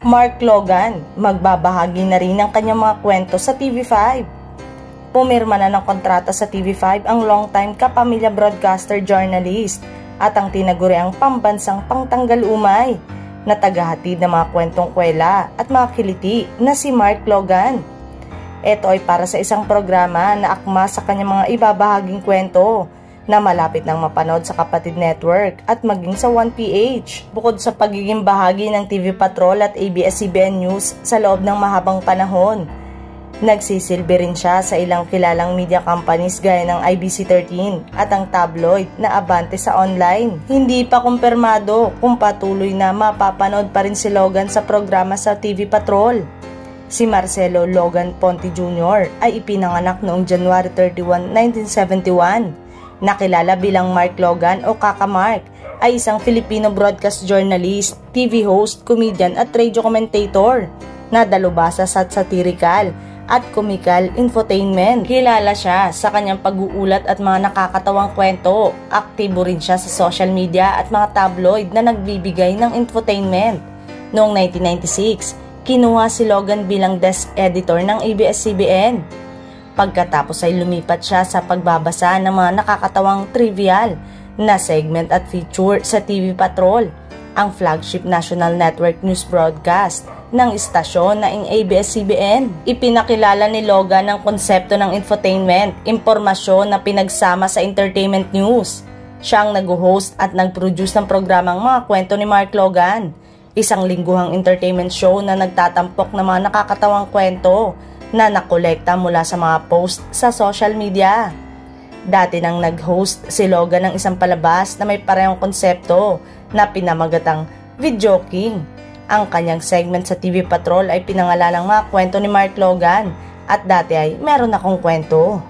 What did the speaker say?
Mark Logan, magbabahagi na rin ng kanyang mga kwento sa TV5. Pumirma na ng kontrata sa TV5 ang longtime kapamilya broadcaster journalist at ang tinaguriang pambansang pangtanggal umay na tagahatid ng mga kwentong kwela at mga kiliti na si Mark Logan. Ito ay para sa isang programa na akma sa kanyang mga ibabahaging kwento na malapit nang mapanood sa Kapatid Network at maging sa 1PH. Bukod sa pagiging bahagi ng TV Patrol at ABS-CBN News sa loob ng mahabang panahon, nagsisilbi rin siya sa ilang kilalang media companies gaya ng IBC13 at ang tabloid na Abante sa online. Hindi pa kumpirmado kung patuloy na mapapanood pa rin si Logan sa programa sa TV Patrol. Si Marcelo Logan Ponte Jr. ay ipinanganak noong January 31, 1971. Nakilala bilang Mark Logan o Kaka Mark, ay isang Filipino broadcast journalist, TV host, comedian at radio commentator na dalubhasa sa satirical at comical infotainment. Kilala siya sa kanyang pag-uulat at mga nakakatawang kwento. Aktibo rin siya sa social media at mga tabloid na nagbibigay ng infotainment. Noong 1996, kinuha si Logan bilang desk editor ng ABS-CBN. Pagkatapos ay lumipat siya sa pagbabasa ng mga nakakatawang trivial na segment at feature sa TV Patrol, ang flagship national network news broadcast ng istasyon na ABS-CBN. Ipinakilala ni Logan ang konsepto ng infotainment, impormasyon na pinagsama sa entertainment news. Siya ang nag-host at nag-produce ng programang Mga Kwento ni Mark Logan, isang lingguhang entertainment show na nagtatampok ng mga nakakatawang kwento na nakolekta mula sa mga post sa social media. Dati nang nag-host si Logan ng isang palabas na may parehong konsepto na pinamagatang Videoking. Ang kanyang segment sa TV Patrol ay pinangalalang Mga Kwento ni Mark Logan at dati ay Meron Akong Kwento.